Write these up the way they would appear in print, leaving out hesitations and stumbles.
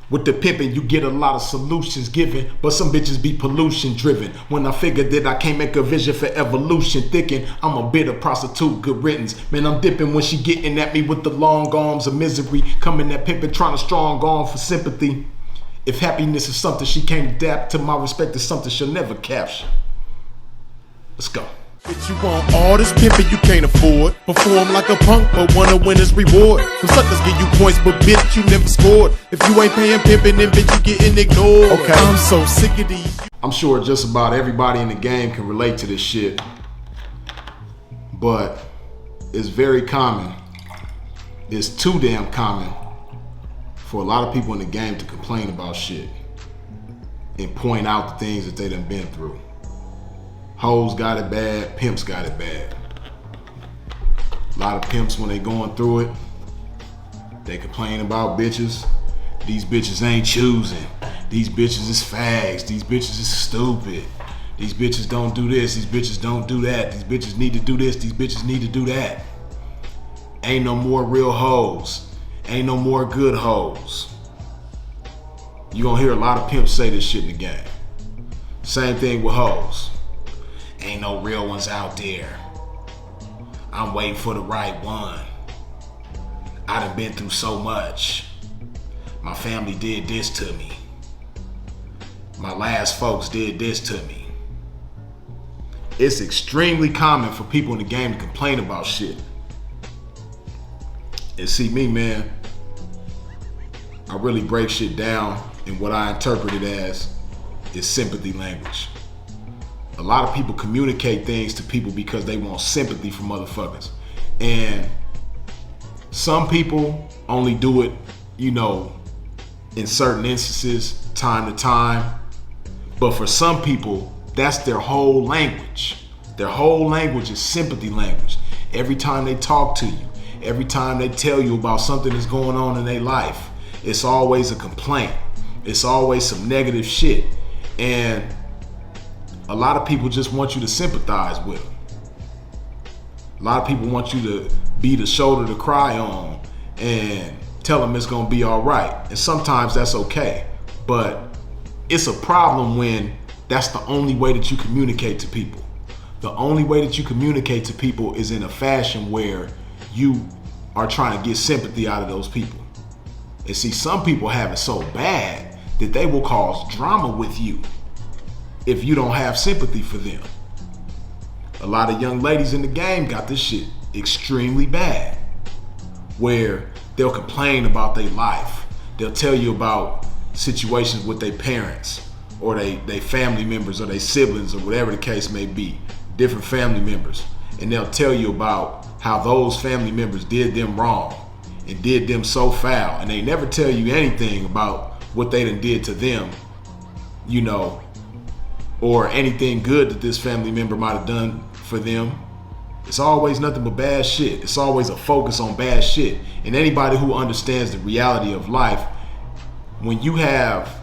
With the pimping, you get a lot of solutions given, but some bitches be pollution driven. When I figured that I can't make a vision for evolution thinking I'm a bitter prostitute, good riddance. Man, I'm dipping when she getting at me with the long arms of misery. Coming at pimping, trying to strong arm for sympathy. If happiness is something she can't adapt to, my respect is something she'll never capture. Let's go. Bitch, you want all this pimpin' you can't afford. Perform like a punk, but wanna win his reward. Some suckers give you points, but bitch, you never scored. If you ain't paying pimpin', then bitch, you getting ignored. Okay. I'm so sick of these. I'm sure just about everybody in the game can relate to this shit. But it's very common. It's too damn common for a lot of people in the game to complain about shit and point out the things that they done been through. Hoes got it bad, pimps got it bad. A lot of pimps, when they going through it, they complain about bitches. These bitches ain't choosing. These bitches is fags. These bitches is stupid. These bitches don't do this. These bitches don't do that. These bitches need to do this. These bitches need to do that. Ain't no more real hoes. Ain't no more good hoes. You gonna hear a lot of pimps say this shit in the game. Same thing with hoes. Ain't no real ones out there. I'm waiting for the right one. I done been through so much. My family did this to me. My last folks did this to me. It's extremely common for people in the game to complain about shit. And see me, man, I really break shit down, and what I interpret it as is sympathy language. A lot of people communicate things to people because they want sympathy from motherfuckers. And some people only do it, you know, in certain instances, time to time. But for some people, that's their whole language. Their whole language is sympathy language. Every time they talk to you, every time they tell you about something that's going on in their life, it's always a complaint. It's always some negative shit. And a lot of people just want you to sympathize with them. A lot of people want you to be the shoulder to cry on and tell them it's gonna be all right. And sometimes that's okay. But it's a problem when that's the only way that you communicate to people. The only way that you communicate to people is in a fashion where you are trying to get sympathy out of those people. And see, some people have it so bad that they will cause drama with you if you don't have sympathy for them. A lot of young ladies in the game got this shit extremely bad, where they'll complain about their life. They'll tell you about situations with their parents or they family members or their siblings or whatever the case may be, different family members. And they'll tell you about how those family members did them wrong and did them so foul. And they never tell you anything about what they done did to them, you know, or anything good that this family member might have done for them. It's always nothing but bad shit. It's always a focus on bad shit. And anybody who understands the reality of life, when you have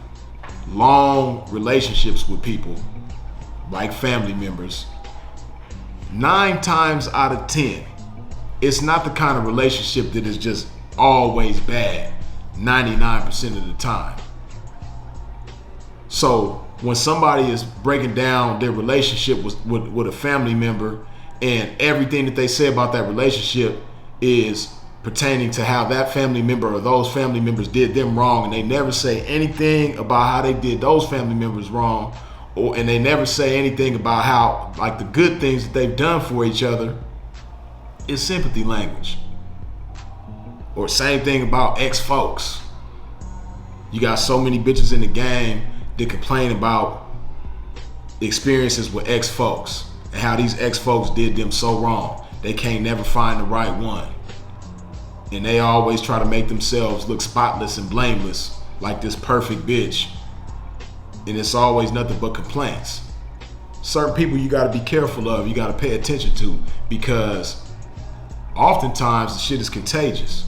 long relationships with people, like family members, 9 times out of 10, it's not the kind of relationship that is just always bad 99% of the time. So when somebody is breaking down their relationship with a family member, and everything that they say about that relationship is pertaining to how that family member or those family members did them wrong, and they never say anything about how they did those family members wrong, and they never say anything about how, like, the good things that they've done for each other, is sympathy language. Or same thing about ex-folks. You got so many bitches in the game that complain about experiences with ex-folks and how these ex-folks did them so wrong. They can't never find the right one. And they always try to make themselves look spotless and blameless, like this perfect bitch. And it's always nothing but complaints. Certain people you gotta be careful of, you gotta pay attention to, because oftentimes the shit is contagious.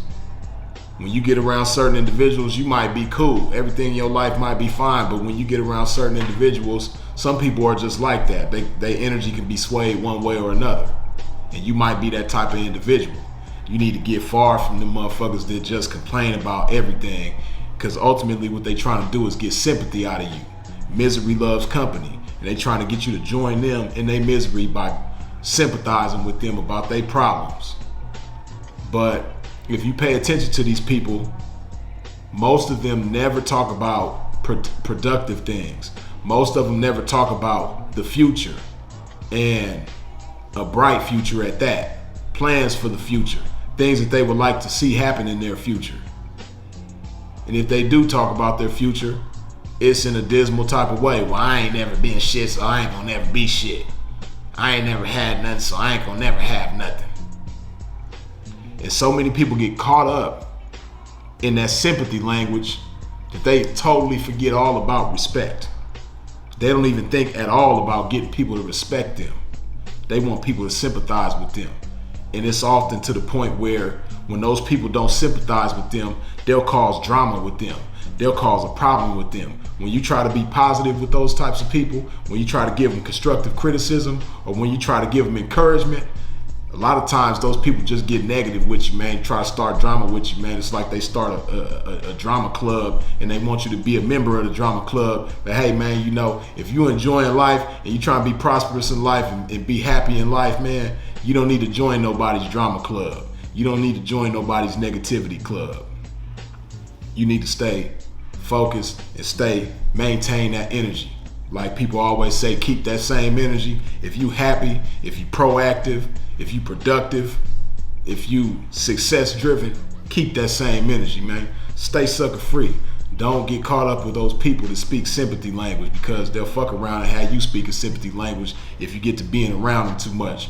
When you get around certain individuals, you might be cool. Everything in your life might be fine, but when you get around certain individuals, some people are just like that. Their energy can be swayed one way or another. And you might be that type of individual. You need to get far from the motherfuckers that just complain about everything Because ultimately what they trying to do is get sympathy out of you. Misery loves company, and they trying to get you to join them in their misery by sympathizing with them about their problems. But if you pay attention to these people, most of them never talk about productive things. Most of them never talk about the future, and a bright future at that. Plans for the future. Things that they would like to see happen in their future. And if they do talk about their future, it's in a dismal type of way. Well, I ain't never been shit, so I ain't gonna never be shit. I ain't never had nothing, so I ain't gonna never have nothing. And so many people get caught up in that sympathy language that they totally forget all about respect. They don't even think at all about getting people to respect them. They want people to sympathize with them. And it's often to the point where when those people don't sympathize with them, they'll cause drama with them. They'll cause a problem with them. When you try to be positive with those types of people, when you try to give them constructive criticism, or when you try to give them encouragement, a lot of times those people just get negative with you, man. Try to start drama with you, man. It's like they start a drama club and they want you to be a member of the drama club. But hey, man, you know, if you're enjoying life and you trying to be prosperous in life and be happy in life, man, you don't need to join nobody's drama club. You don't need to join nobody's negativity club. You need to stay focused and maintain that energy. Like people always say, keep that same energy. If you happy, if you proactive, if you productive, if you success driven, keep that same energy, man. Stay sucker free. Don't get caught up with those people that speak sympathy language, because they'll fuck around and have you speaking sympathy language if you get to being around them too much.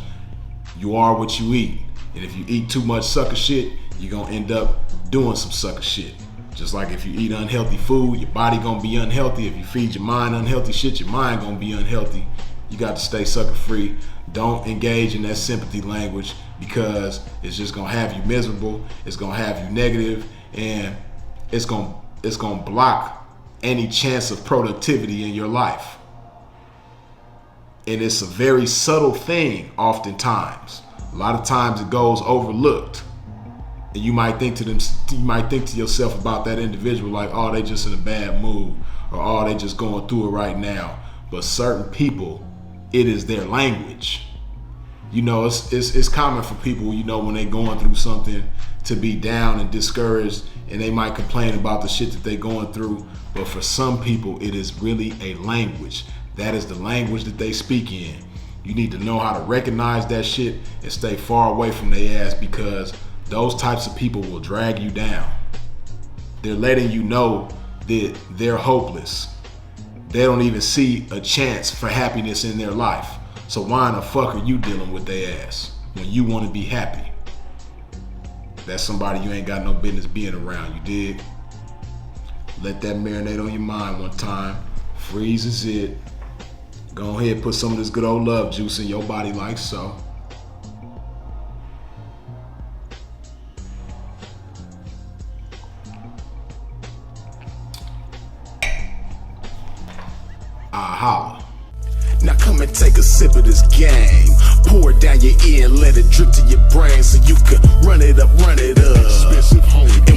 You are what you eat. And if you eat too much sucker shit, you're gonna end up doing some sucker shit. Just like if you eat unhealthy food, your body gonna be unhealthy. If you feed your mind unhealthy shit, your mind gonna be unhealthy. You got to stay sucker free. Don't engage in that sympathy language, because it's just gonna have you miserable. It's gonna have you negative, and it's gonna block any chance of productivity in your life. And it's a very subtle thing oftentimes. A lot of times it goes overlooked. And you might think to yourself about that individual like, oh, they just in a bad mood, or oh, they just going through it right now. But certain people, it is their language. You know, it's common for people, you know, when they going through something, to be down and discouraged, and they might complain about the shit that they going through. But for some people, it is really a language. That is the language that they speak in. You need to know how to recognize that shit and stay far away from their ass, because those types of people will drag you down. They're letting you know that they're hopeless. They don't even see a chance for happiness in their life. So why in the fuck are you dealing with their ass when you want to be happy? That's somebody you ain't got no business being around, you dig? Let that marinate on your mind one time. Freeze is it. Go ahead, put some of this good old love juice in your body like so. Holla. Now come and take a sip of this game. Pour it down your ear and let it drip to your brain, so you can run it up. And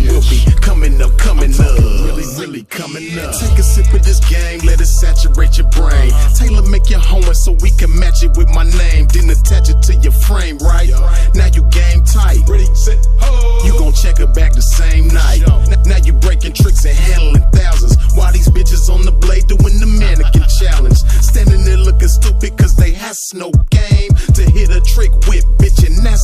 we'll be coming up. Really coming up. Take a sip of this game, let it saturate your brain. Taylor, make your homework so we can match it with my name. Then attach it to your frame, right? Now you game tight. Ready, set, ho. You gon' check her back the same night. Now you breaking tricks and handling thousands, while these bitches on the blade doing the mannequin challenge. Standing there looking stupid cause they has no game to hit a trick with, bitch, and that's